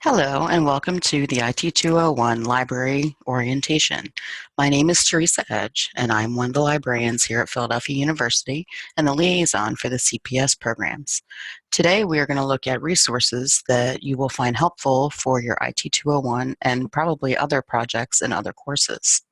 Hello, and welcome to the IT201 Library Orientation. My name is Teresa Edge, and I'm one of the librarians here at Philadelphia University and the liaison for the CPS programs. Today, we are going to look at resources that you will find helpful for your IT201 and probably other projects and other courses.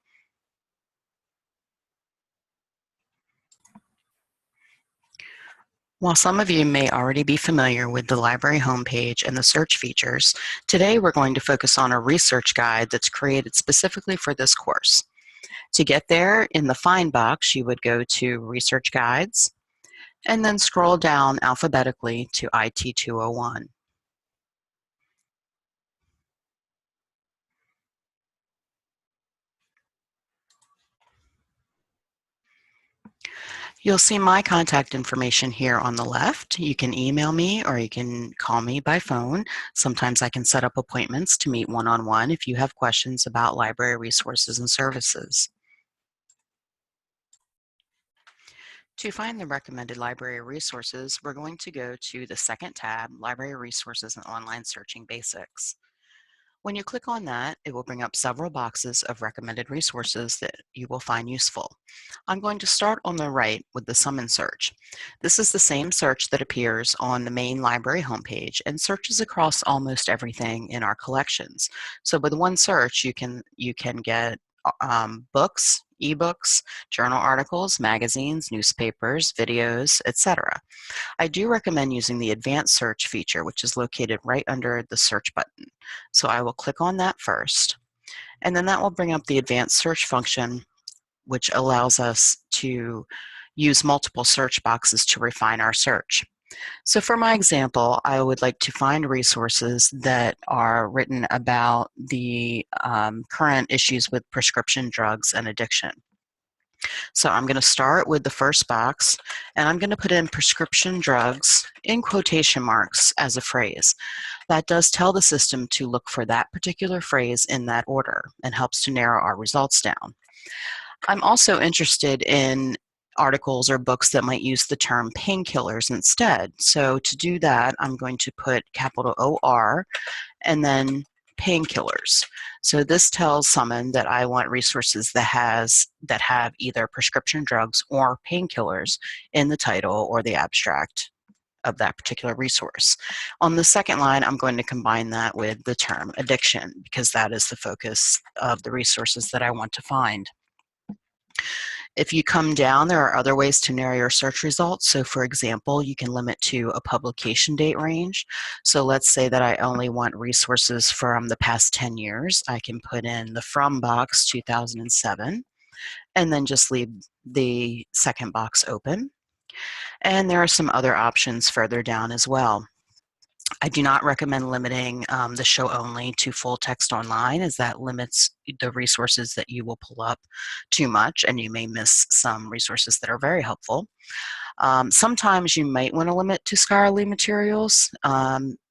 While some of you may already be familiar with the library homepage and the search features, today we're going to focus on a research guide that's created specifically for this course. To get there, in the Find box, you would go to Research Guides and then scroll down alphabetically to IT201. You'll see my contact information here on the left. You can email me or you can call me by phone. Sometimes I can set up appointments to meet one-on-one if you have questions about library resources and services. To find the recommended library resources, we're going to go to the second tab, Library Resources and Online Searching Basics. When you click on that, it will bring up several boxes of recommended resources that you will find useful. I'm going to start on the right with the Summon search. This is the same search that appears on the main library homepage and searches across almost everything in our collections. So with one search, you can get books, ebooks, journal articles, magazines, newspapers, videos, etc. I do recommend using the advanced search feature, which is located right under the search button. So I will click on that first, and then that will bring up the advanced search function, which allows us to use multiple search boxes to refine our search. So for my example, I would like to find resources that are written about the current issues with prescription drugs and addiction. So I'm going to start with the first box, and I'm going to put in prescription drugs in quotation marks as a phrase. That does tell the system to look for that particular phrase in that order and helps to narrow our results down. I'm also interested in articles or books that might use the term painkillers instead. So to do that, I'm going to put capital OR and then painkillers. So this tells Summon that I want resources that have either prescription drugs or painkillers in the title or the abstract of that particular resource. On the second line, I'm going to combine that with the term addiction because that is the focus of the resources that I want to find. If you come down, there are other ways to narrow your search results. So for example, you can limit to a publication date range. So let's say that I only want resources from the past 10 years. I can put in the From box 2007 and then just leave the second box open. And there are some other options further down as well. I do not recommend limiting the show only to full text online, as that limits the resources that you will pull up too much, and you may miss some resources that are very helpful. Sometimes you might want to limit to scholarly materials,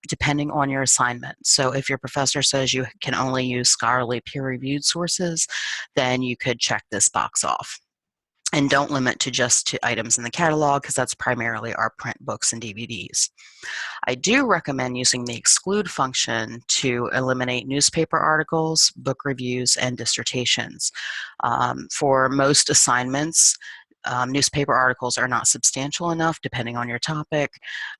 depending on your assignment. So if your professor says you can only use scholarly peer-reviewed sources, then you could check this box off. And don't limit to just to items in the catalog, because that's primarily our print books and DVDs. I do recommend using the exclude function to eliminate newspaper articles, book reviews, and dissertations. For most assignments, newspaper articles are not substantial enough depending on your topic,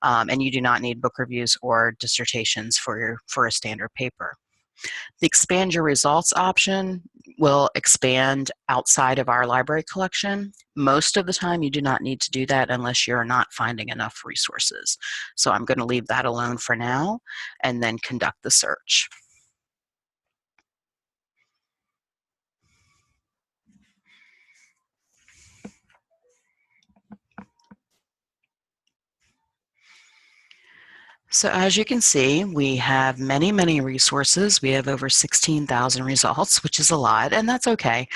and you do not need book reviews or dissertations for a standard paper. The expand your results option will expand outside of our library collection. Most of the time, you do not need to do that unless you're not finding enough resources. So I'm going to leave that alone for now and then conduct the search. So as you can see, we have many, many resources. We have over 16,000 results, which is a lot, and that's okay.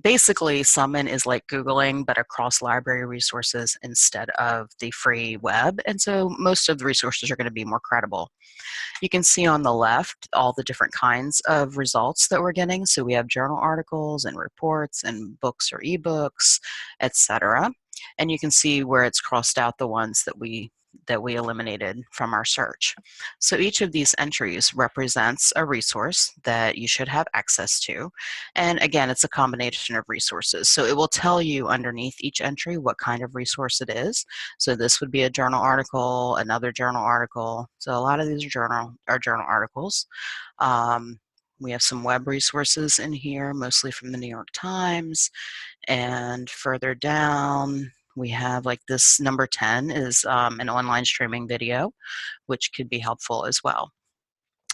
Basically, Summon is like Googling, but across library resources instead of the free web, and so most of the resources are going to be more credible. You can see on the left all the different kinds of results that we're getting. So we have journal articles and reports and books or ebooks, etc. And you can see where it's crossed out the ones that we that we eliminated from our search. So each of these entries represents a resource that you should have access to. And again, it's a combination of resources. So it will tell you underneath each entry what kind of resource it is. So this would be a journal article, another journal article. So a lot of these are journal articles. We have some web resources in here, mostly from the New York Times. And further down, we have like this number 10 is an online streaming video, which could be helpful as well.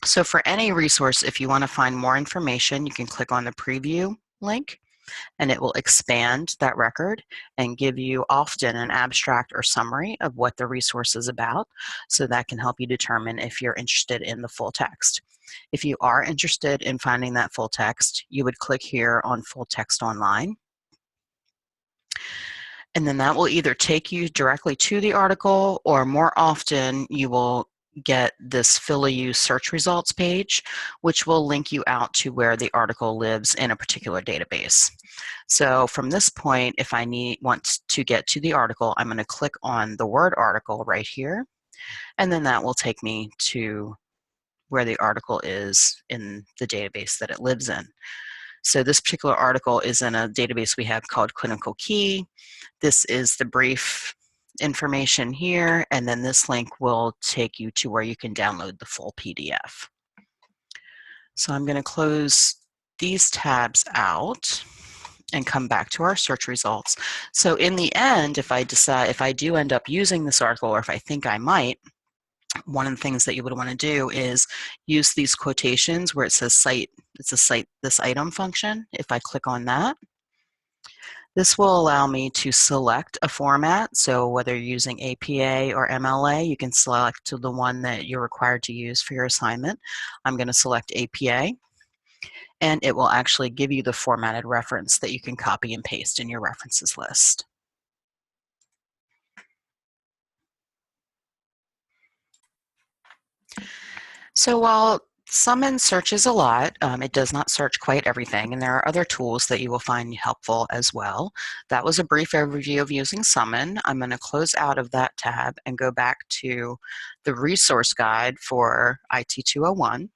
So for any resource, if you want to find more information, you can click on the preview link and it will expand that record and give you often an abstract or summary of what the resource is about. So that can help you determine if you're interested in the full text. If you are interested in finding that full text, you would click here on Full Text Online. And then that will either take you directly to the article, or more often you will get this FILA-U search results page, which will link you out to where the article lives in a particular database. So from this point, if I want to get to the article, I'm going to click on the word article right here, and then that will take me to where the article is in the database that it lives in. So this particular article is in a database we have called Clinical Key. This is the brief information here, and then this link will take you to where you can download the full PDF. So I'm going to close these tabs out and come back to our search results. So in the end, if I do end up using this article, or if I think I might, one of the things that you would want to do is use these quotations where it says cite, it's a cite this item function. If I click on that, this will allow me to select a format. So whether you're using APA or MLA, you can select to the one that you're required to use for your assignment. I'm going to select APA, and it will actually give you the formatted reference that you can copy and paste in your references list. So while Summon searches a lot, it does not search quite everything, and there are other tools that you will find helpful as well. That was a brief overview of using Summon. I'm going to close out of that tab and go back to the resource guide for IT201.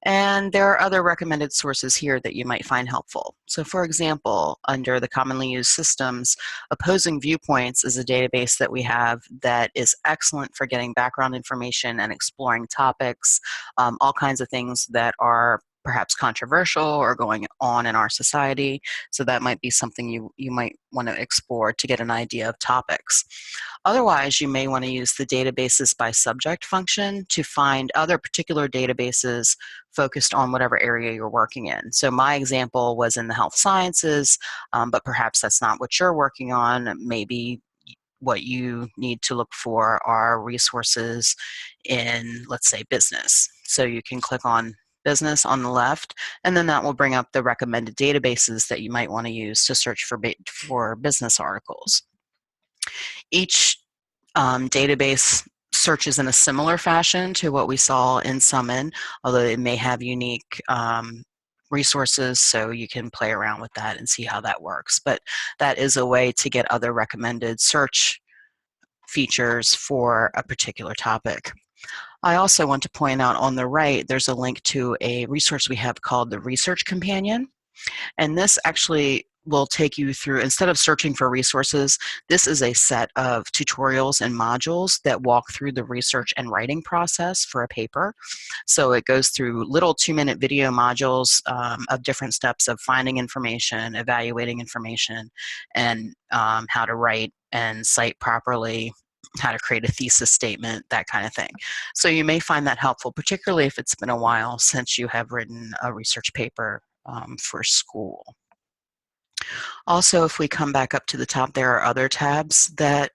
And there are other recommended sources here that you might find helpful. So for example, under the commonly used systems, Opposing Viewpoints is a database that we have that is excellent for getting background information and exploring topics, all kinds of things that are perhaps controversial or going on in our society. So that might be something you might want to explore to get an idea of topics. Otherwise, you may want to use the databases by subject function to find other particular databases focused on whatever area you're working in. So my example was in the health sciences, but perhaps that's not what you're working on. Maybe what you need to look for are resources in, let's say, business. So you can click on business on the left, and then that will bring up the recommended databases that you might want to use to search for business articles. Each database searches in a similar fashion to what we saw in Summon, although it may have unique resources, so you can play around with that and see how that works. But that is a way to get other recommended search features for a particular topic. I also want to point out on the right, there's a link to a resource we have called the Research Companion. And this actually will take you through, instead of searching for resources, this is a set of tutorials and modules that walk through the research and writing process for a paper. So it goes through little 2-minute video modules of different steps of finding information, evaluating information, and how to write and cite properly, how to create a thesis statement, that kind of thing. So you may find that helpful, particularly if it's been a while since you have written a research paper for school. Also, if we come back up to the top, there are other tabs that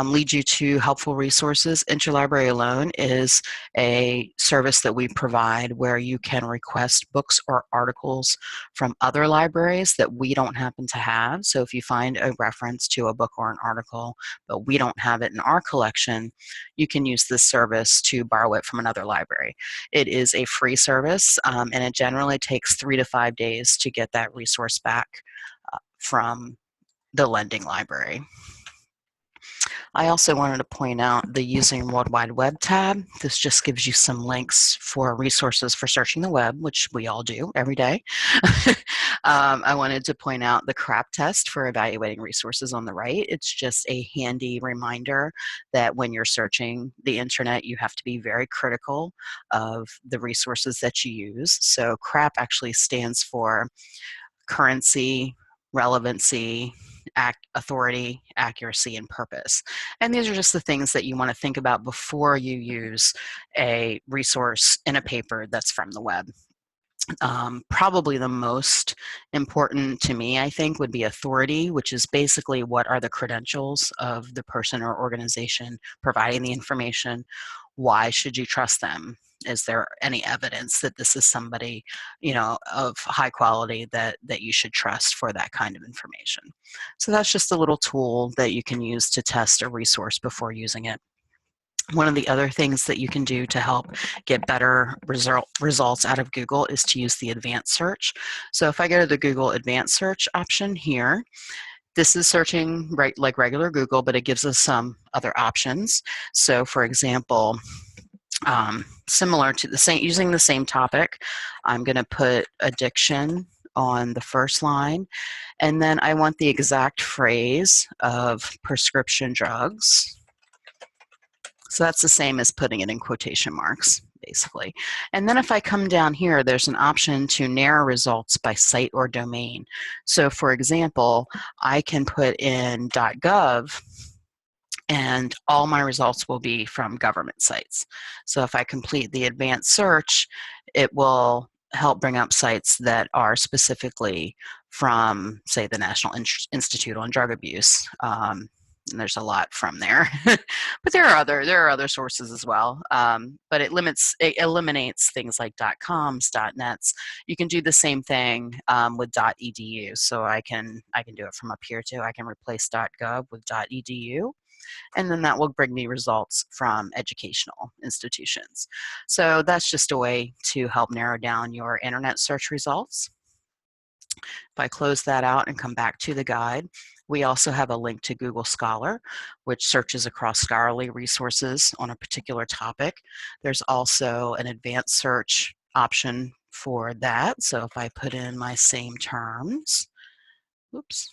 lead you to helpful resources. Interlibrary Loan is a service that we provide where you can request books or articles from other libraries that we don't happen to have. So if you find a reference to a book or an article, but we don't have it in our collection, you can use this service to borrow it from another library. It is a free service, and it generally takes 3 to 5 days to get that resource back from the lending library. I also wanted to point out the Using World Wide Web tab. This just gives you some links for resources for searching the web, which we all do every day. I wanted to point out the CRAP test for evaluating resources on the right. It's just a handy reminder that when you're searching the internet, you have to be very critical of the resources that you use. So CRAP actually stands for currency, relevancy, authority, accuracy, and purpose. And these are just the things that you want to think about before you use a resource in a paper that's from the web. Probably the most important to me, I think, would be authority, which is basically what are the credentials of the person or organization providing the information. Why should you trust them? Is there any evidence that this is somebody, of high quality that you should trust for that kind of information? So that's just a little tool that you can use to test a resource before using it. One of the other things that you can do to help get better results out of Google is to use the advanced search. So if I go to the Google advanced search option here, this is searching like regular Google, but it gives us some other options. So for example, similar to using the same topic, I'm going to put addiction on the first line, and then I want the exact phrase of prescription drugs. So that's the same as putting it in quotation marks, basically. And then if I come down here, there's an option to narrow results by site or domain. So for example, I can put in .gov, and all my results will be from government sites. So if I complete the advanced search, it will help bring up sites that are specifically from, say, the National Institute on Drug Abuse. And there's a lot from there, but there are other sources as well. But it eliminates things like .coms, .nets. You can do the same thing with .edu. So I can do it from up here too. I can replace .gov with .edu, and then that will bring me results from educational institutions. So that's just a way to help narrow down your internet search results. If I close that out and come back to the guide, we also have a link to Google Scholar, which searches across scholarly resources on a particular topic. There's also an advanced search option for that. So if I put in my same terms, oops,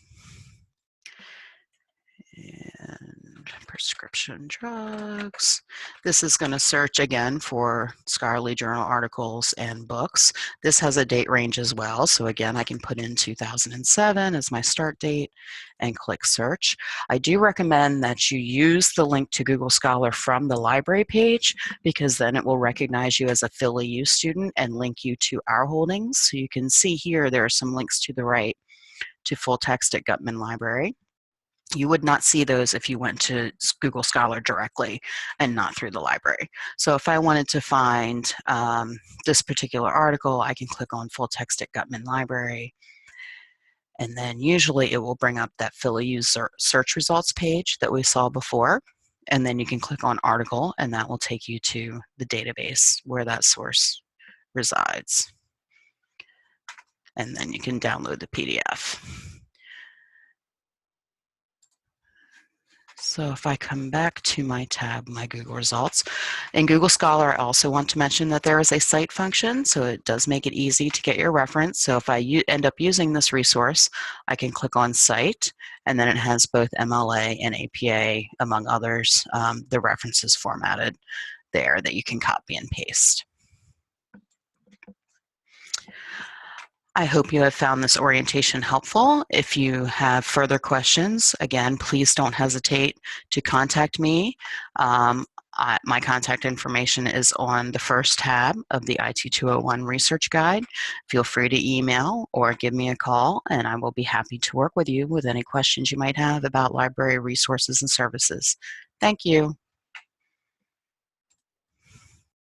and prescription drugs. This is going to search again for scholarly journal articles and books. This has a date range as well. So again, I can put in 2007 as my start date and click search. I do recommend that you use the link to Google Scholar from the library page, because then it will recognize you as a PhillyU student and link you to our holdings. So you can see here there are some links to the right to full text at Gutman Library. You would not see those if you went to Google Scholar directly and not through the library. So if I wanted to find this particular article, I can click on full text at Gutman Library, and then usually it will bring up that PhillyU search results page that we saw before, and then you can click on article, and that will take you to the database where that source resides. And then you can download the PDF. So if I come back to my tab, my Google results, in Google Scholar, I also want to mention that there is a cite function, so it does make it easy to get your reference. So if I end up using this resource, I can click on cite, and then it has both MLA and APA, among others, the references formatted there that you can copy and paste. I hope you have found this orientation helpful. If you have further questions, again, please don't hesitate to contact me. My contact information is on the first tab of the IT201 research guide. Feel free to email or give me a call, and I will be happy to work with you with any questions you might have about library resources and services. Thank you.